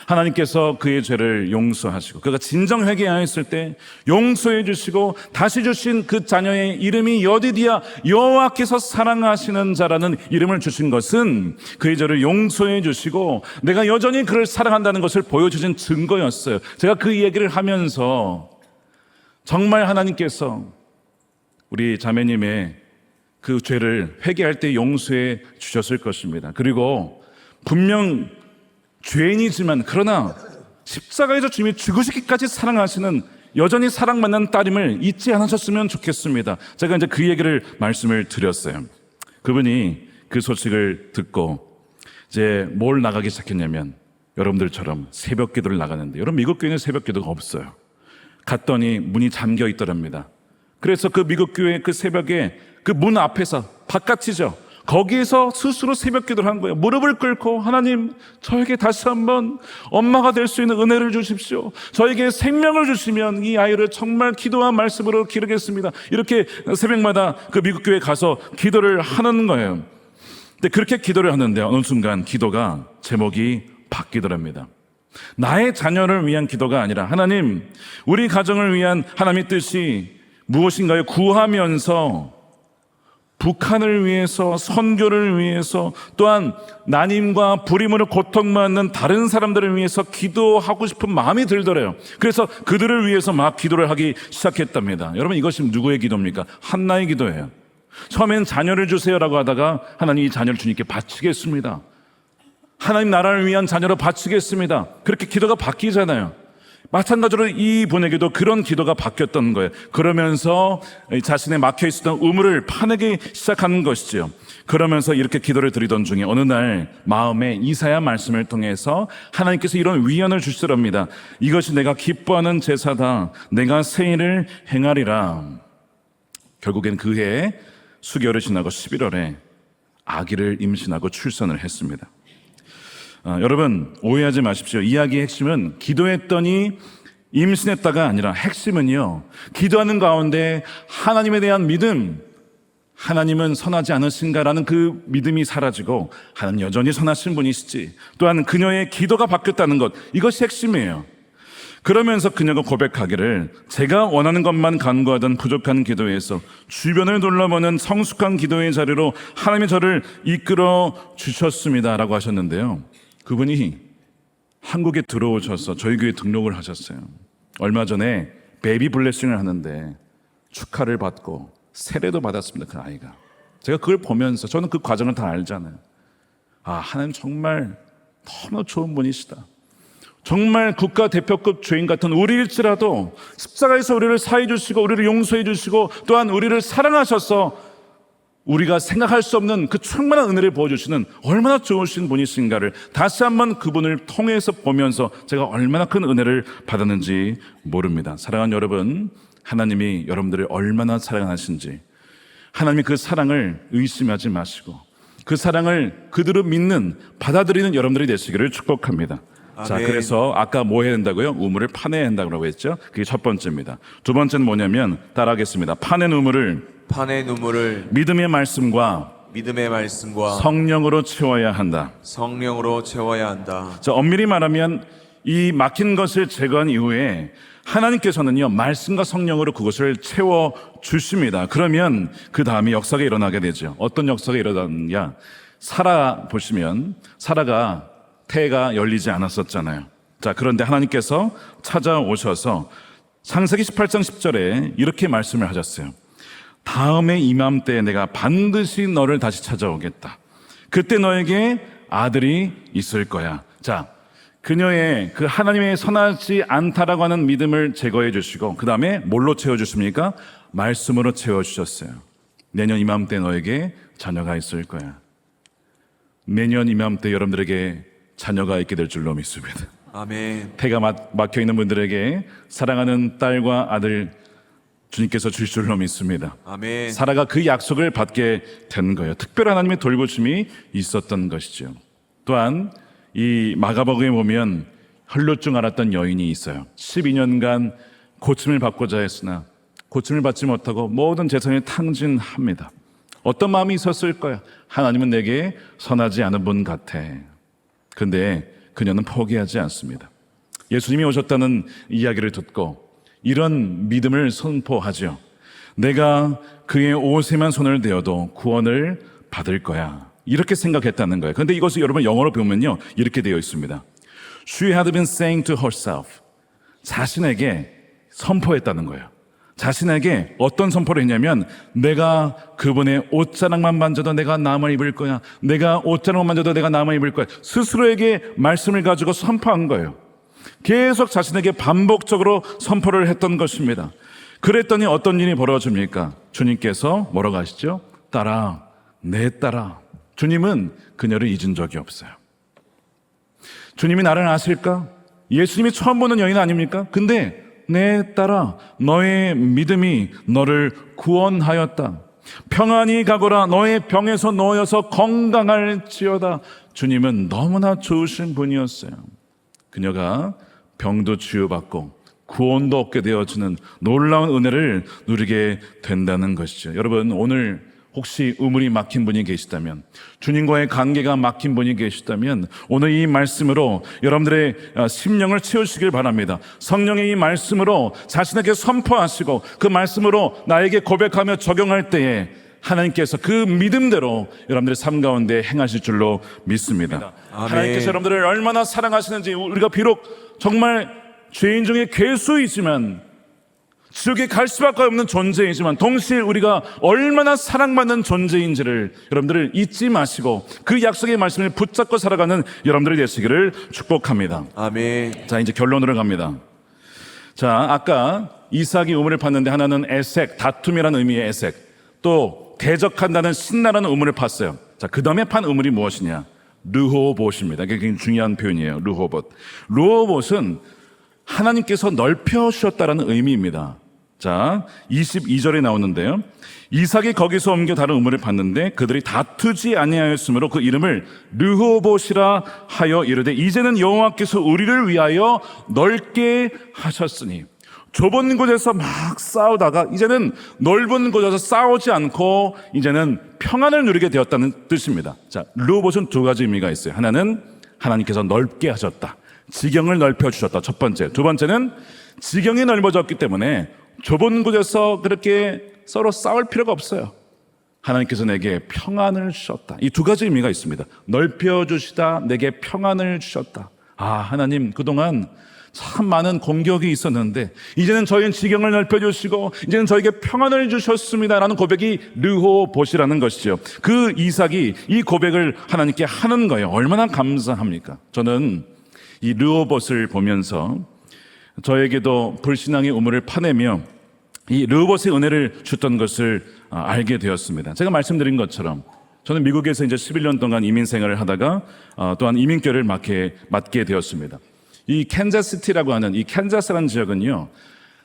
하나님께서 그의 죄를 용서하시고 그가 진정 회개하였을 때 용서해 주시고 다시 주신 그 자녀의 이름이 여디디야, 여호와께서 사랑하시는 자라는 이름을 주신 것은 그의 죄를 용서해 주시고 내가 여전히 그를 사랑한다는 것을 보여주신 증거였어요. 제가 그 얘기를 하면서 정말 하나님께서 우리 자매님의 그 죄를 회개할 때 용서해 주셨을 것입니다. 그리고 분명 죄인이지만 그러나 십자가에서 주님이 죽으시기까지 사랑하시는 여전히 사랑받는 딸임을 잊지 않으셨으면 좋겠습니다. 제가 이제 그 얘기를 말씀을 드렸어요. 그분이 그 소식을 듣고 이제 뭘 나가기 시작했냐면 여러분들처럼 새벽 기도를 나가는데 여러분 미국 교회는 새벽 기도가 없어요. 갔더니 문이 잠겨 있더랍니다. 그래서 그 미국 교회 그 새벽에 그 문 앞에서 바깥이죠. 거기에서 스스로 새벽 기도를 한 거예요. 무릎을 꿇고 하나님 저에게 다시 한번 엄마가 될 수 있는 은혜를 주십시오. 저에게 생명을 주시면 이 아이를 정말 기도와 말씀으로 기르겠습니다. 이렇게 새벽마다 그 미국 교회에 가서 기도를 하는 거예요. 근데 그렇게 기도를 하는데 어느 순간 기도가 제목이 바뀌더랍니다. 나의 자녀를 위한 기도가 아니라 하나님 우리 가정을 위한 하나님의 뜻이 무엇인가요? 구하면서 북한을 위해서 선교를 위해서 또한 난임과 불임으로 고통받는 다른 사람들을 위해서 기도하고 싶은 마음이 들더래요. 그래서 그들을 위해서 막 기도를 하기 시작했답니다. 여러분 이것이 누구의 기도입니까? 한나의 기도예요. 처음엔 자녀를 주세요라고 하다가 하나님 이 자녀를 주님께 바치겠습니다. 하나님 나라를 위한 자녀로 바치겠습니다. 그렇게 기도가 바뀌잖아요. 마찬가지로 이분에게도 그런 기도가 바뀌었던 거예요. 그러면서 자신의 막혀있었던 우물을 파내기 시작하는 것이죠. 그러면서 이렇게 기도를 드리던 중에 어느 날 마음에 이사야 말씀을 통해서 하나님께서 이런 위안을 주시더랍니다. 이것이 내가 기뻐하는 제사다. 내가 새 일을 행하리라. 결국엔 그 해에 수개월이 지나고 11월에 아기를 임신하고 출산을 했습니다. 여러분 오해하지 마십시오. 이야기의 핵심은 기도했더니 임신했다가 아니라 핵심은요, 기도하는 가운데 하나님에 대한 믿음, 하나님은 선하지 않으신가라는 그 믿음이 사라지고 하나님 여전히 선하신 분이시지, 또한 그녀의 기도가 바뀌었다는 것, 이것이 핵심이에요. 그러면서 그녀가 고백하기를 제가 원하는 것만 간구하던 부족한 기도에서 주변을 둘러보는 성숙한 기도의 자리로 하나님이 저를 이끌어 주셨습니다 라고 하셨는데요, 그분이 한국에 들어오셔서 저희 교회 등록을 하셨어요. 얼마 전에 베이비 블레싱을 하는데 축하를 받고 세례도 받았습니다. 그 아이가. 제가 그걸 보면서 저는 그 과정을 다 알잖아요. 아, 하나님 정말 너무 좋은 분이시다. 정말 국가대표급 죄인 같은 우리일지라도 십자가에서 우리를 사해 주시고 우리를 용서해 주시고 또한 우리를 사랑하셔서 우리가 생각할 수 없는 그 충만한 은혜를 부어주시는 얼마나 좋으신 분이신가를 다시 한번 그분을 통해서 보면서 제가 얼마나 큰 은혜를 받았는지 모릅니다. 사랑하는 여러분, 하나님이 여러분들을 얼마나 사랑하신지 하나님이 그 사랑을 의심하지 마시고 그 사랑을 그대로 믿는, 받아들이는 여러분들이 되시기를 축복합니다. 자, 그래서 아까 뭐 해야 된다고요? 우물을 파내야 한다고 했죠? 그게 첫 번째입니다. 두 번째는 뭐냐면 따라하겠습니다. 파낸 우물을 믿음의 말씀과 성령으로 채워야 한다. 자, 엄밀히 말하면 이 막힌 것을 제거한 이후에 하나님께서는요, 말씀과 성령으로 그것을 채워 주십니다. 그러면 그 다음에 역사가 일어나게 되죠. 어떤 역사가 일어났냐? 사라 보시면 사라가 태가 열리지 않았었잖아요. 자, 그런데 하나님께서 찾아오셔서 창세기 18장 10절에 이렇게 말씀을 하셨어요. 다음에 이맘때에 내가 반드시 너를 다시 찾아오겠다. 그때 너에게 아들이 있을 거야. 자, 그녀의 그 하나님의 선하지 않다라고 하는 믿음을 제거해 주시고 그 다음에 뭘로 채워주십니까? 말씀으로 채워주셨어요. 내년 이맘때 너에게 자녀가 있을 거야. 내년 이맘때 여러분들에게 자녀가 있게 될 줄로 믿습니다. 아멘. 태가 막혀있는 분들에게 사랑하는 딸과 아들 주님께서 주실 줄로 믿습니다. 아멘. 사라가 그 약속을 받게 된 거예요. 특별한 하나님의 돌보심이 있었던 것이죠. 또한 이 마가복음에 보면 혈루증 앓았던 여인이 있어요. 12년간 고침을 받고자 했으나 고침을 받지 못하고 모든 재산을 탕진합니다. 어떤 마음이 있었을 거야? 하나님은 내게 선하지 않은 분 같아. 근데 그녀는 포기하지 않습니다. 예수님이 오셨다는 이야기를 듣고 이런 믿음을 선포하죠. 내가 그의 옷에만 손을 대어도 구원을 받을 거야. 이렇게 생각했다는 거예요. 그런데 이것을 여러분 영어로 보면요, 이렇게 되어 있습니다. She had been saying to herself, 자신에게 선포했다는 거예요. 자신에게 어떤 선포를 했냐면 내가 그분의 옷자락만 만져도 내가 나음을 입을 거야. 내가 옷자락만 만져도 내가 나음을 입을 거야. 스스로에게 말씀을 가지고 선포한 거예요. 계속 자신에게 반복적으로 선포를 했던 것입니다. 그랬더니 어떤 일이 벌어집니까? 주님께서 뭐라고 하시죠? 딸아, 내 딸아. 주님은 그녀를 잊은 적이 없어요. 주님이 나를 아실까? 예수님이 처음 보는 여인 아닙니까? 근데 내 딸아, 너의 믿음이 너를 구원하였다. 평안히 가거라. 너의 병에서 놓여서 건강할지어다. 주님은 너무나 좋으신 분이었어요. 그녀가 병도 치유받고 구원도 얻게 되어지는 놀라운 은혜를 누리게 된다는 것이죠. 여러분, 오늘 혹시 우물이 막힌 분이 계시다면, 주님과의 관계가 막힌 분이 계시다면 오늘 이 말씀으로 여러분들의 심령을 채우시길 바랍니다. 성령의 이 말씀으로 자신에게 선포하시고 그 말씀으로 나에게 고백하며 적용할 때에 하나님께서 그 믿음대로 여러분들의 삶 가운데 행하실 줄로 믿습니다. 아멘. 하나님께서 여러분들을 얼마나 사랑하시는지, 우리가 비록 정말 죄인 중에 괴수이지만 지옥에 갈 수밖에 없는 존재이지만 동시에 우리가 얼마나 사랑받는 존재인지를 여러분들을 잊지 마시고 그 약속의 말씀을 붙잡고 살아가는 여러분들이 되시기를 축복합니다. 아멘. 자, 이제 결론으로 갑니다. 자, 아까 이삭이 우물을 팠는데 하나는 에색, 다툼이라는 의미의 에색, 또 대적한다는 신나라는 우물을 팠어요. 자, 그 다음에 판 우물이 무엇이냐? 르호봇입니다. 이게 굉장히 중요한 표현이에요. 르호봇. 르호봇은 하나님께서 넓혀 주셨다라는 의미입니다. 자, 22절에 나오는데요. 이삭이 거기서 옮겨 다른 우물을 봤는데 그들이 다투지 아니하였으므로 그 이름을 르호봇이라 하여 이르되 이제는 여호와께서 우리를 위하여 넓게 하셨으니, 좁은 곳에서 막 싸우다가 이제는 넓은 곳에서 싸우지 않고 이제는 평안을 누리게 되었다는 뜻입니다. 자, 르호봇은 두 가지 의미가 있어요. 하나는 하나님께서 넓게 하셨다, 지경을 넓혀 주셨다, 첫 번째. 두 번째는 지경이 넓어졌기 때문에 좁은 곳에서 그렇게 서로 싸울 필요가 없어요. 하나님께서 내게 평안을 주셨다. 이 두 가지 의미가 있습니다. 넓혀 주시다, 내게 평안을 주셨다. 아, 하나님 그동안 참 많은 공격이 있었는데 이제는 저희는 지경을 넓혀 주시고 이제는 저에게 평안을 주셨습니다라는 고백이 르호봇이라는 것이죠. 그 이삭이 이 고백을 하나님께 하는 거예요. 얼마나 감사합니까? 저는 이 르호봇을 보면서 저에게도 불신앙의 우물을 파내며 이 르호봇의 은혜를 줬던 것을 알게 되었습니다. 제가 말씀드린 것처럼 저는 미국에서 이제 11년 동안 이민 생활을 하다가 또한 이민교를 맡게 되었습니다. 이 캔자스시티라고 하는 이 캔자스라는 지역은요,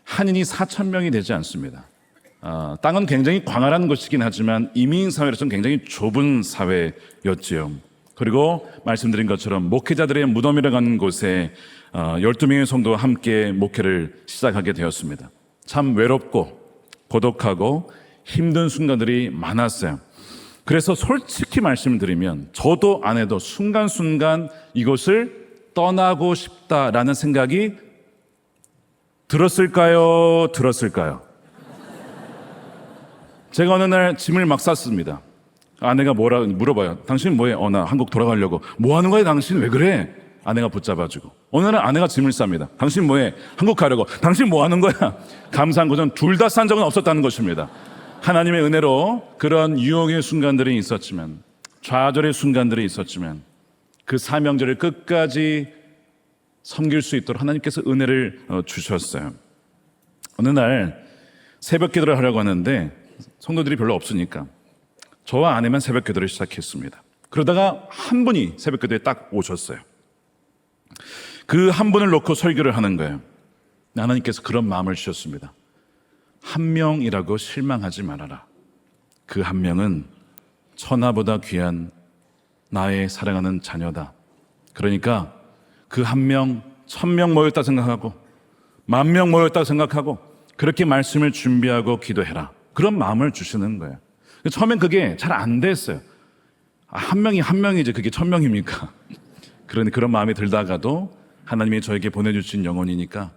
한인이 4,000명이 되지 않습니다. 땅은 굉장히 광활한 곳이긴 하지만 이민 사회로서는 굉장히 좁은 사회였지요. 그리고 말씀드린 것처럼 목회자들의 무덤이라 가는 곳에 12명의 성도와 함께 목회를 시작하게 되었습니다. 참 외롭고 고독하고 힘든 순간들이 많았어요. 그래서 솔직히 말씀드리면 저도 아내도 순간순간 이곳을 떠나고 싶다라는 생각이 들었을까요? 제가 어느 날 짐을 막 쌌습니다. 아내가 뭐라 물어봐요. 당신 뭐해? 나 한국 돌아가려고. 뭐 하는 거야 당신? 왜 그래? 아내가 붙잡아주고. 어느 날 아내가 짐을 쌉니다. 당신 뭐해? 한국 가려고. 당신 뭐 하는 거야? 감사한 것은 둘 다 싼 적은 없었다는 것입니다. 하나님의 은혜로 그런 유혹의 순간들이 있었지만, 좌절의 순간들이 있었지만 그 사명절을 끝까지 섬길 수 있도록 하나님께서 은혜를 주셨어요. 어느 날 새벽 기도를 하려고 하는데 성도들이 별로 없으니까 저와 아내만 새벽 기도를 시작했습니다. 그러다가 한 분이 새벽 기도에 딱 오셨어요. 그 한 분을 놓고 설교를 하는 거예요. 하나님께서 그런 마음을 주셨습니다. 한 명이라고 실망하지 말아라. 그 한 명은 천하보다 귀한 나의 사랑하는 자녀다. 그러니까 그 한 명, 1,000명 모였다 생각하고 10,000명 모였다 생각하고 그렇게 말씀을 준비하고 기도해라. 그런 마음을 주시는 거예요. 처음엔 그게 잘 안 됐어요. 한 명이지 그게 1,000명입니까? 그러니 그런 마음이 들다가도 하나님이 저에게 보내주신 영혼이니까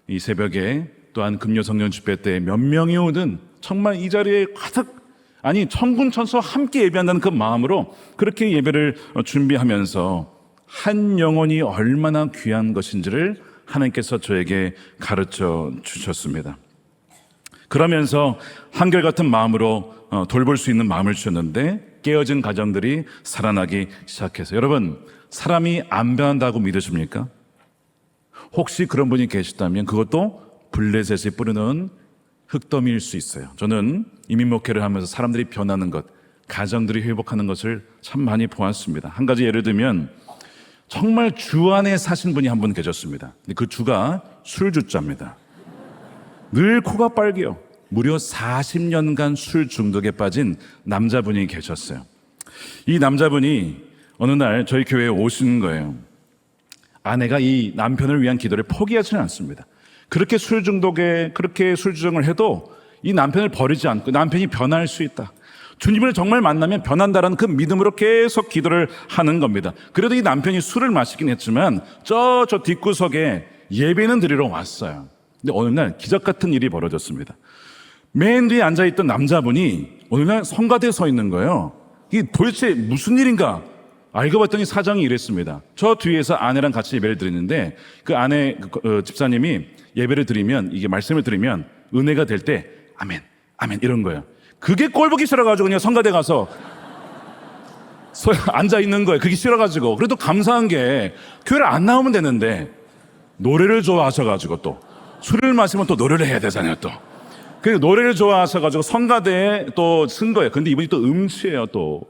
이 새벽에 또한 금요 성령 집회 때 몇 명이 오든 정말 이 자리에 가득, 아니 천군천서 함께 예배한다는 그 마음으로 그렇게 예배를 준비하면서 한 영혼이 얼마나 귀한 것인지를 하나님께서 저에게 가르쳐 주셨습니다. 그러면서 한결같은 마음으로 돌볼 수 있는 마음을 주셨는데 깨어진 가정들이 살아나기 시작해서, 여러분 사람이 안 변한다고 믿으십니까? 혹시 그런 분이 계시다면 그것도 블레셋이 뿌리는 흙더미일 수 있어요. 저는 이민 목회를 하면서 사람들이 변하는 것, 가정들이 회복하는 것을 참 많이 보았습니다. 한 가지 예를 들면 정말 주 안에 사신 분이 한 분 계셨습니다. 그 주가 술주자입니다. 늘 코가 빨개요. 무려 40년간 술 중독에 빠진 남자분이 계셨어요. 이 남자분이 어느 날 저희 교회에 오신 거예요. 아내가 이 남편을 위한 기도를 포기하지는 않습니다. 그렇게 술 중독에, 그렇게 술 주정을 해도 이 남편을 버리지 않고 남편이 변할 수 있다, 주님을 정말 만나면 변한다라는 그 믿음으로 계속 기도를 하는 겁니다. 그래도 이 남편이 술을 마시긴 했지만 저 뒷구석에 예배는 드리러 왔어요. 근데 어느 날 기적 같은 일이 벌어졌습니다. 맨 뒤에 앉아있던 남자분이 어느 날 성가대에 서 있는 거예요. 이게 도대체 무슨 일인가? 알고 봤더니 사정이 이랬습니다. 저 뒤에서 아내랑 같이 예배를 드리는데 그 아내 집사님이 예배를 드리면, 이게 말씀을 드리면 은혜가 될 때 아멘, 아멘 이런 거예요. 그게 꼴보기 싫어가지고 그냥 성가대 가서 앉아 있는 거예요. 그게 싫어가지고. 그래도 감사한 게 교회를 안 나오면 되는데 노래를 좋아하셔가지고 또 술을 마시면 또 노래를 해야 되잖아요, 또. 그래서 노래를 좋아하셔가지고 성가대에 또 쓴 거예요. 근데 이분이 또 음치예요, 또.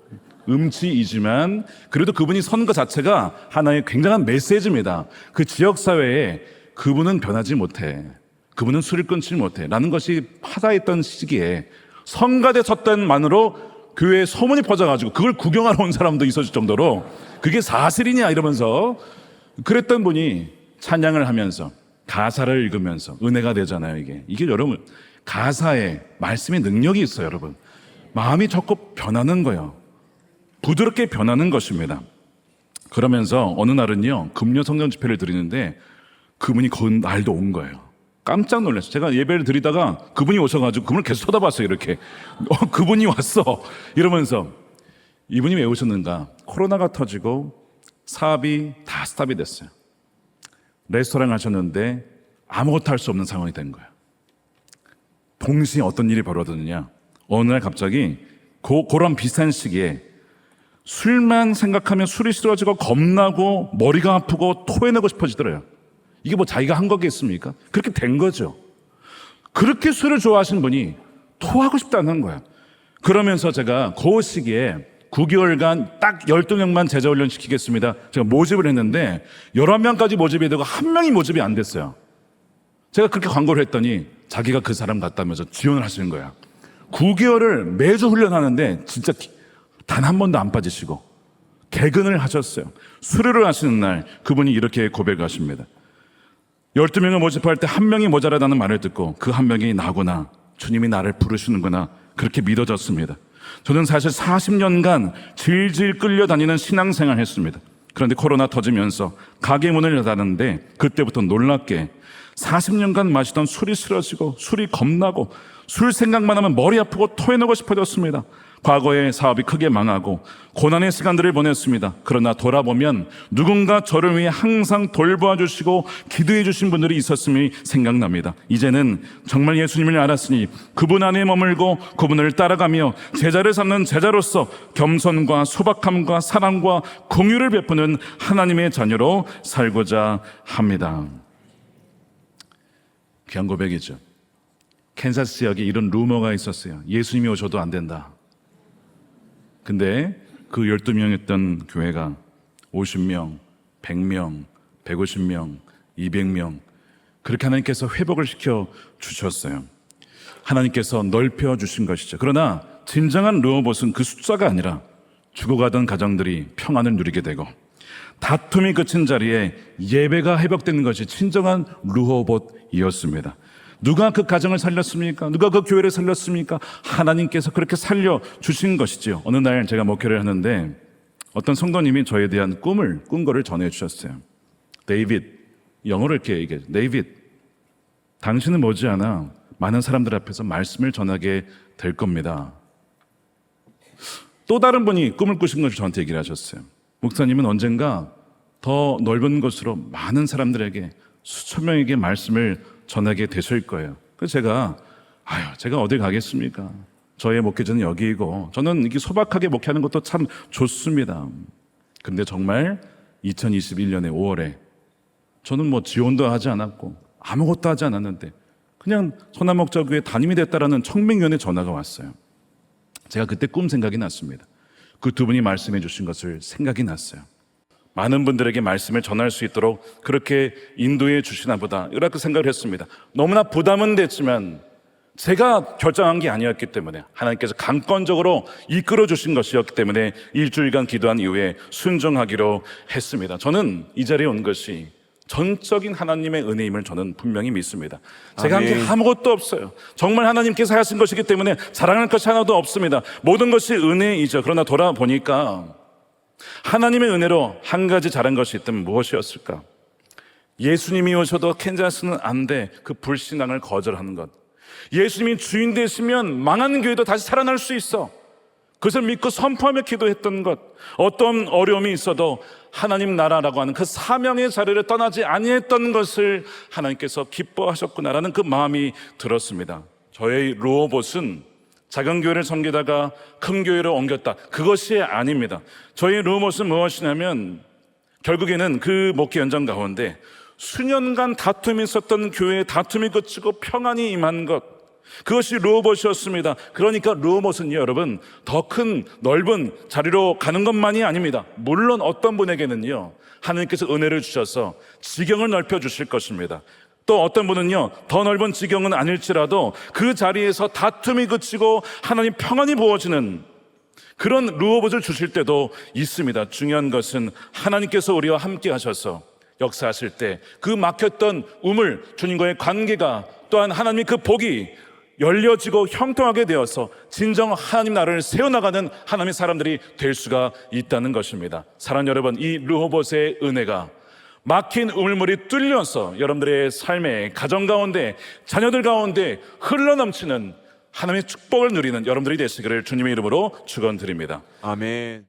음치이지만 그래도 그분이 선 거 자체가 하나의 굉장한 메시지입니다. 그 지역사회에 그분은 변하지 못해. 그분은 술을 끊지 못해. 라는 것이 하다했던 시기에 성가대 섰던만으로 교회에 소문이 퍼져가지고 그걸 구경하러 온 사람도 있었을 정도로 그게 사실이냐 이러면서 그랬던 분이 찬양을 하면서 가사를 읽으면서 은혜가 되잖아요. 이게 여러분 가사에 말씀의 능력이 있어요. 여러분 마음이 자꾸 변하는 거예요. 부드럽게 변하는 것입니다. 그러면서 어느 날은요 금요 성령 집회를 드리는데 그분이 그 날도 온 거예요. 깜짝 놀랐어요. 제가 예배를 드리다가 그분이 오셔가지고 그분을 계속 쳐다봤어요. 이렇게 그분이 왔어 이러면서 이분이 왜 오셨는가. 코로나가 터지고 사업이 다 스탑이 됐어요. 레스토랑 하셨는데 아무것도 할 수 없는 상황이 된 거예요. 동시에 어떤 일이 벌어졌느냐. 어느 날 갑자기 그런 비슷한 시기에 술만 생각하면 술이 싫어지고 겁나고 머리가 아프고 토해내고 싶어지더래요. 이게 뭐 자기가 한 거겠습니까? 그렇게 된 거죠. 그렇게 술을 좋아하시는 분이 토하고 싶다는 거예요. 그러면서 제가 그 시기에 9개월간 딱 12명만 제자훈련 시키겠습니다. 제가 모집을 했는데 11명까지 모집이 되고 1명이 모집이 안 됐어요. 제가 그렇게 광고를 했더니 자기가 그 사람 같다면서 지원을 하시는 거야. 9개월을 매주 훈련하는데 진짜 단 한 번도 안 빠지시고 개근을 하셨어요. 수료를 하시는 날 그분이 이렇게 고백하십니다. 12명을 모집할 때 1명이 모자라다는 말을 듣고 그 1명이 나구나. 주님이 나를 부르시는구나. 그렇게 믿어졌습니다. 저는 사실 40년간 질질 끌려다니는 신앙생활을 했습니다. 그런데 코로나 터지면서 가게 문을 닫았는데 그때부터 놀랍게 40년간 마시던 술이 싫어지고 술이 겁나고 술 생각만 하면 머리 아프고 토해내고 싶어졌습니다. 과거에 사업이 크게 망하고 고난의 시간들을 보냈습니다. 그러나 돌아보면 누군가 저를 위해 항상 돌보아 주시고 기도해 주신 분들이 있었음이 생각납니다. 이제는 정말 예수님을 알았으니 그분 안에 머물고 그분을 따라가며 제자를 삼는 제자로서 겸손과 소박함과 사랑과 공유를 베푸는 하나님의 자녀로 살고자 합니다. 귀한 고백이죠. 캔사스 지역에 이런 루머가 있었어요. 예수님이 오셔도 안 된다. 근데 그 12명이었던 교회가 50명, 100명, 150명, 200명 그렇게 하나님께서 회복을 시켜 주셨어요. 하나님께서 넓혀 주신 것이죠. 그러나 진정한 르호봇은 그 숫자가 아니라 죽어가던 가정들이 평안을 누리게 되고 다툼이 그친 자리에 예배가 회복되는 것이 진정한 르호봇이었습니다. 누가 그 가정을 살렸습니까? 누가 그 교회를 살렸습니까? 하나님께서 그렇게 살려주신 것이죠. 어느 날 제가 목회를 하는데 어떤 성도님이 저에 대한 꾼 거를 전해주셨어요. 데이빗, 영어로 이렇게 얘기해요. 데이빗, 당신은 머지않아 많은 사람들 앞에서 말씀을 전하게 될 겁니다. 또 다른 분이 꿈을 꾸신 것을 저한테 얘기를 하셨어요. 목사님은 언젠가 더 넓은 곳으로 많은 사람들에게 수천 명에게 말씀을 전하게 되실 거예요. 그래서 제가 어딜 가겠습니까? 저의 목회자는 여기이고 저는 이렇게 소박하게 목회하는 것도 참 좋습니다. 근데 정말 2021년의 5월에 저는 뭐 지원도 하지 않았고 아무것도 하지 않았는데 그냥 소남목자교회 담임이 됐다라는 청명위원회 전화가 왔어요. 제가 그때 꿈 생각이 났습니다. 그 두 분이 말씀해 주신 것을 생각이 났어요. 많은 분들에게 말씀을 전할 수 있도록 그렇게 인도해 주시나 보다 이렇게 생각을 했습니다. 너무나 부담은 됐지만 제가 결정한 게 아니었기 때문에 하나님께서 강권적으로 이끌어 주신 것이었기 때문에 일주일간 기도한 이후에 순종하기로 했습니다. 저는 이 자리에 온 것이 전적인 하나님의 은혜임을 저는 분명히 믿습니다. 제가 한 게 아무것도 없어요. 정말 하나님께서 하신 것이기 때문에 자랑할 것이 하나도 없습니다. 모든 것이 은혜이죠. 그러나 돌아보니까 하나님의 은혜로 한 가지 잘한 것이 있다면 무엇이었을까? 예수님이 오셔도 캔자스는 안 돼. 그 불신앙을 거절하는 것. 예수님이 주인 되시면 망하는 교회도 다시 살아날 수 있어. 그것을 믿고 선포하며 기도했던 것. 어떤 어려움이 있어도 하나님 나라라고 하는 그 사명의 자리를 떠나지 아니했던 것을 하나님께서 기뻐하셨구나라는 그 마음이 들었습니다. 저의 르호봇은 작은 교회를 섬기다가 큰 교회로 옮겼다. 그것이 아닙니다. 저희 르호봇은 무엇이냐면 결국에는 그 목회 현장 가운데 수년간 다툼이 있었던 교회에 다툼이 그치고 평안이 임한 것, 그것이 르호봇이었습니다. 그러니까 르호봇은요, 여러분, 더 큰 넓은 자리로 가는 것만이 아닙니다. 물론 어떤 분에게는요, 하나님께서 은혜를 주셔서 지경을 넓혀 주실 것입니다. 또 어떤 분은요, 더 넓은 지경은 아닐지라도 그 자리에서 다툼이 그치고 하나님 평안이 부어지는 그런 르호봇을 주실 때도 있습니다. 중요한 것은 하나님께서 우리와 함께 하셔서 역사하실 때 그 막혔던 우물, 주님과의 관계가, 또한 하나님의 그 복이 열려지고 형통하게 되어서 진정 하나님 나라를 세워나가는 하나님의 사람들이 될 수가 있다는 것입니다. 사랑하는 여러분, 이 르호봇의 은혜가 막힌 우물물이 뚫려서 여러분들의 삶의 가정 가운데, 자녀들 가운데 흘러넘치는 하나님의 축복을 누리는 여러분들이 되시기를 주님의 이름으로 축원드립니다. 아멘.